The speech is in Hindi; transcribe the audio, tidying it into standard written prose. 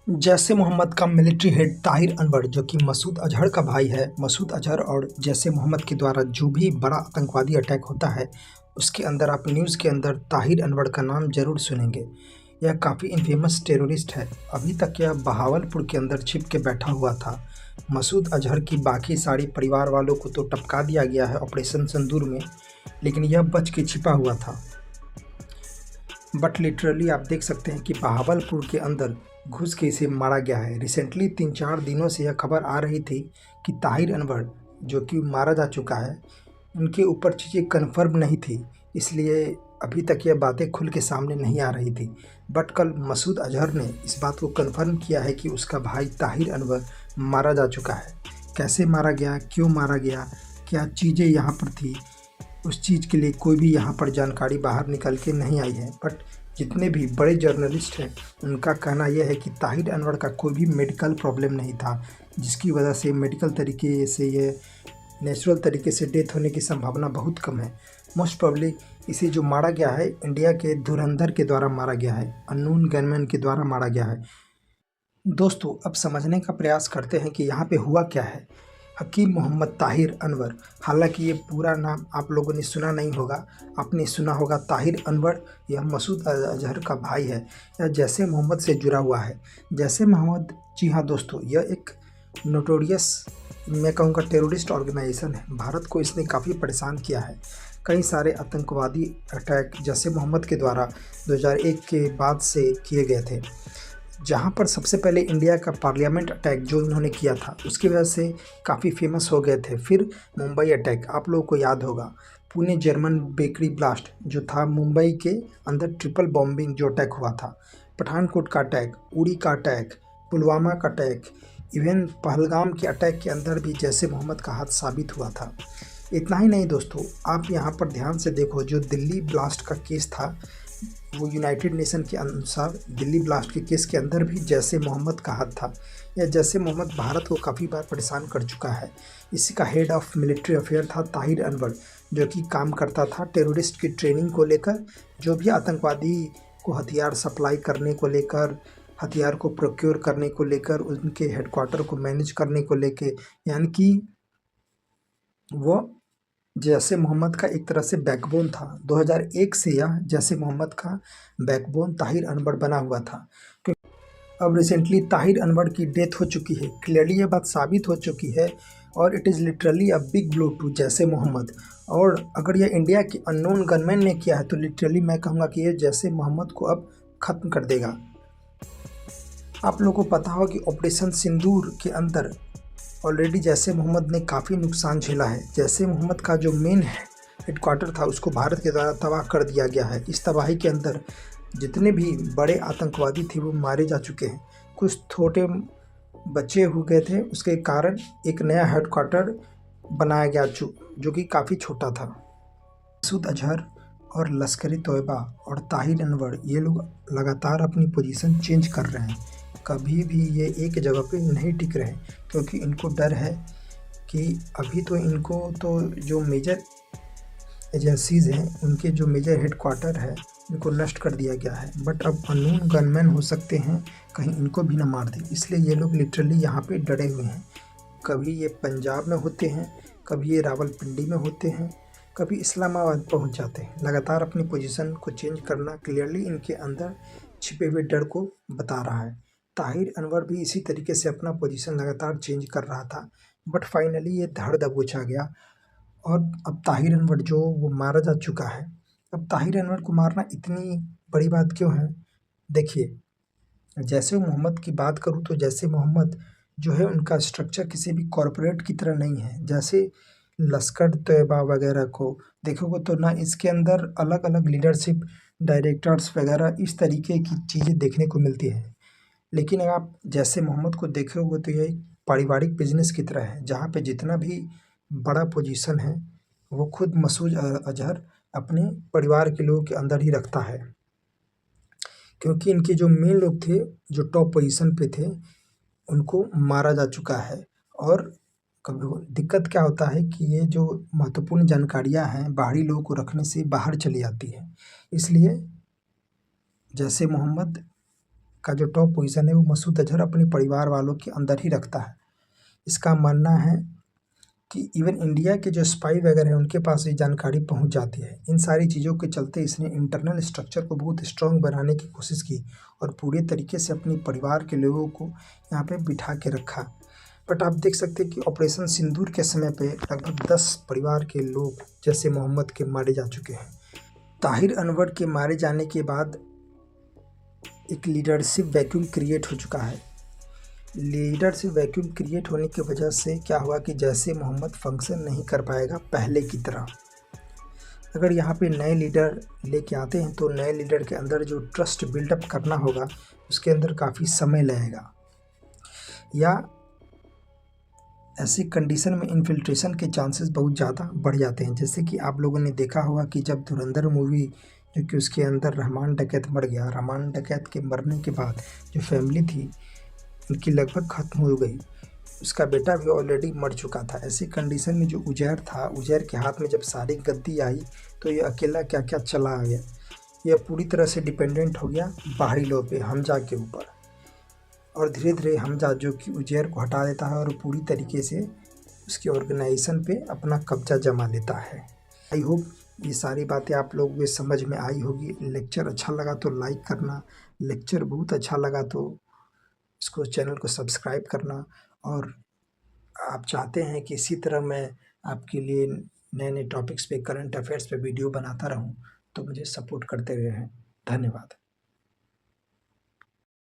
जैश ए मोहम्मद का मिलिट्री हेड ताहिर अनवर, जो कि मसूद अजहर का भाई है। मसूद अजहर और जैश ए मोहम्मद के द्वारा जो भी बड़ा आतंकवादी अटैक होता है, उसके अंदर आप न्यूज़ के अंदर ताहिर अनवर का नाम ज़रूर सुनेंगे। यह काफ़ी इन्फेमस टेररिस्ट है। अभी तक यह बहावलपुर के अंदर छिप के बैठा हुआ था। मसूद अजहर की बाकी सारी परिवार वालों को तो टपका दिया गया है ऑपरेशन सिंदूर में, लेकिन यह बच के छिपा हुआ था। बट लिटरली आप देख सकते हैं कि बहावलपुर के अंदर घुस के इसे मारा गया है। रिसेंटली 3-4 दिनों से यह खबर आ रही थी कि ताहिर अनवर जो कि मारा जा चुका है, उनके ऊपर चीज़ें कन्फर्म नहीं थी, इसलिए अभी तक यह बातें खुल के सामने नहीं आ रही थी। बट कल मसूद अजहर ने इस बात को कन्फर्म किया है कि उसका भाई ताहिर अनवर मारा जा चुका है। कैसे मारा गया, क्यों मारा गया, क्या चीज़ें यहाँ पर थी, उस चीज़ के लिए कोई भी यहाँ पर जानकारी बाहर निकल के नहीं आई है। बट जितने भी बड़े जर्नलिस्ट हैं, उनका कहना यह है कि ताहिर अनवर का कोई भी मेडिकल प्रॉब्लम नहीं था, जिसकी वजह से मेडिकल तरीके से ये नेचुरल तरीके से डेथ होने की संभावना बहुत कम है। मोस्ट प्रॉब्ली इसे जो मारा गया है, इंडिया के धुरंधर के द्वारा मारा गया है, अननोन गनमैन के द्वारा मारा गया है। दोस्तों, अब समझने का प्रयास करते हैं कि यहाँ पे हुआ क्या है। हकीम मोहम्मद ताहिर अनवर, हालांकि ये पूरा नाम आप लोगों ने सुना नहीं होगा, आपने सुना होगा ताहिर अनवर। यह मसूद अजहर का भाई है। यह जैश ए मोहम्मद से जुड़ा हुआ है। जैश ए मोहम्मद, जी हाँ दोस्तों, यह एक नोटोरियस, मैं कहूँगा टेररिस्ट ऑर्गेनाइजेशन है। भारत को इसने काफ़ी परेशान किया है। कई सारे आतंकवादी अटैक जैश ए मोहम्मद के द्वारा 2001 के बाद से किए गए थे, जहाँ पर सबसे पहले इंडिया का पार्लियामेंट अटैक जो इन्होंने किया था, उसकी वजह से काफ़ी फेमस हो गए थे। फिर मुंबई अटैक, आप लोगों को याद होगा, पुणे जर्मन बेकरी ब्लास्ट जो था, मुंबई के अंदर ट्रिपल बॉम्बिंग जो अटैक हुआ था, पठानकोट का अटैक, उड़ी का अटैक, पुलवामा का अटैक, इवन पहलगाम के अटैक के अंदर भी जैश ए मोहम्मद का हाथ साबित हुआ था। इतना ही नहीं दोस्तों, आप यहाँ पर ध्यान से देखो, जो दिल्ली ब्लास्ट का केस था, वो यूनाइटेड नेशन के अनुसार दिल्ली ब्लास्ट के केस के अंदर भी जैश ए मोहम्मद का हाथ था। यह जैश ए मोहम्मद भारत को काफ़ी बार परेशान कर चुका है। इसी का हेड ऑफ मिलिट्री अफेयर था ताहिर अनवर, जो कि काम करता था टेररिस्ट की ट्रेनिंग को लेकर, जो भी आतंकवादी को हथियार सप्लाई करने को लेकर, हथियार को प्रोक्योर करने को लेकर, उनके हेडक्वार्टर को मैनेज करने को लेकर, यानी कि वो जैश ए मोहम्मद का एक तरह से बैकबोन था। 2001 से यह जैश ए मोहम्मद का बैकबोन ताहिर अनवर बना हुआ था। अब रिसेंटली ताहिर अनवर की डेथ हो चुकी है। क्लियरली यह बात साबित हो चुकी है, और it is literally a big blow to Jaish e Mohammed. और अगर यह इंडिया के अननोन गनमैन ने किया है, तो लिटरली मैं कहूँगा कि यह जैश ए मोहम्मद को अब ख़त्म कर देगा। आप लोगों को पता होगा कि ऑपरेशन सिंदूर के अंदर ऑलरेडी जैश ए मोहम्मद ने काफ़ी नुकसान झेला है। जैश ए मोहम्मद का जो मेन हेडक्वार्टर था, उसको भारत के द्वारा तबाह कर दिया गया है। इस तबाही के अंदर जितने भी बड़े आतंकवादी थे वो मारे जा चुके हैं, कुछ छोटे बचे हो गए थे। उसके कारण एक नया हेडक्वार्टर बनाया गया जो कि काफ़ी छोटा था। मसूद अजहर और लश्कर तोयबा और ताहिर अनवर, ये लोग लगातार अपनी पोजीशन चेंज कर रहे हैं। कभी भी ये एक जगह पे नहीं टिक रहे, क्योंकि इनको डर है कि अभी तो इनको तो जो मेजर एजेंसीज़ हैं, उनके जो मेजर हेडक्वार्टर है, इनको नष्ट कर दिया गया है। बट अब अननोन गनमैन हो सकते हैं, कहीं इनको भी ना मार दें, इसलिए ये लोग लिटरली यहाँ पे डरे हुए हैं। कभी ये पंजाब में होते हैं, कभी ये रावलपिंडी में होते हैं, कभी इस्लामाबाद पहुँच जाते हैं। लगातार अपनी पोजीशन को चेंज करना क्लियरली इनके अंदर छिपे हुए डर को बता रहा है। ताहिर अनवर भी इसी तरीके से अपना पोजीशन लगातार चेंज कर रहा था, बट फाइनली ये धड़ दबोचा गया। और अब ताहिर अनवर जो वो मारा जा चुका है। अब ताहिर अनवर को मारना इतनी बड़ी बात क्यों है? देखिए, जैश ए मोहम्मद की बात करूँ तो जैश ए मोहम्मद जो है, उनका स्ट्रक्चर किसी भी कॉरपोरेट की तरह नहीं है। जैसे लश्कर तैयबा वगैरह को देखोगे तो ना, इसके अंदर अलग अलग लीडरशिप, डायरेक्टर्स वगैरह इस तरीके की चीज़ें देखने को मिलती हैं। लेकिन अगर आप जैश ए मोहम्मद को देखोगे तो यह एक पारिवारिक बिजनेस की तरह है, जहाँ पे जितना भी बड़ा पोजीशन है, वो खुद मसूद अजहर अपने परिवार के लोगों के अंदर ही रखता है। क्योंकि इनके जो मेन लोग थे, जो टॉप पोजीशन पे थे, उनको मारा जा चुका है। और कभी दिक्कत क्या होता है कि ये जो महत्वपूर्ण जानकारियाँ हैं, बाहरी लोगों को रखने से बाहर चली जाती हैं। इसलिए जैश ए मोहम्मद का जो टॉप पोजीशन है वो मसूद अजहर अपने परिवार वालों के अंदर ही रखता है। इसका मानना है कि इवन इंडिया के जो स्पाई वगैरह हैं उनके पास ये जानकारी पहुंच जाती है। इन सारी चीज़ों के चलते इसने इंटरनल स्ट्रक्चर को बहुत स्ट्रॉन्ग बनाने की कोशिश की और पूरे तरीके से अपने परिवार के लोगों को यहाँ पे बिठा के रखा। बट आप देख सकते हैं कि ऑपरेशन सिंदूर के समय पे लगभग 10 परिवार के लोग जैसे मोहम्मद के मारे जा चुके हैं। ताहिर अनवर के मारे जाने के बाद एक लीडरशिप वैक्यूम क्रिएट हो चुका है। लीडरशिप वैक्यूम क्रिएट होने की वजह से क्या हुआ कि जैसे मोहम्मद फंक्शन नहीं कर पाएगा पहले की तरह। अगर यहाँ पे नए लीडर लेके आते हैं तो नए लीडर के अंदर जो ट्रस्ट बिल्डअप करना होगा उसके अंदर काफ़ी समय लगेगा, या ऐसी कंडीशन में इन्फिल्ट्रेशन के चांसेस बहुत ज़्यादा बढ़ जाते हैं। जैसे कि आप लोगों ने देखा होगा कि जब धुरंधर मूवी जो कि उसके अंदर रहमान डकैत मर गया, रहमान डकैत के मरने के बाद जो फैमिली थी उनकी लगभग ख़त्म हो गई, उसका बेटा भी ऑलरेडी मर चुका था। ऐसी कंडीशन में जो उजैर था, उजैर के हाथ में जब सारी गद्दी आई तो ये अकेला क्या क्या चला आ गया। यह पूरी तरह से डिपेंडेंट हो गया बाहरी लोग पे, हमजा के ऊपर, और धीरे धीरे हमजा जो कि उजैर को हटा देता है और पूरी तरीके से उसकी ऑर्गेनाइजेशन पे अपना कब्जा जमा लेता है। आई होप ये सारी बातें आप लोगों के समझ में आई होगी। लेक्चर अच्छा लगा तो लाइक करना, लेक्चर बहुत अच्छा लगा तो इसको चैनल को सब्सक्राइब करना, और आप चाहते हैं कि इसी तरह मैं आपके लिए नए नए टॉपिक्स पे, करंट अफेयर्स पे वीडियो बनाता रहूं तो मुझे सपोर्ट करते रहें। धन्यवाद।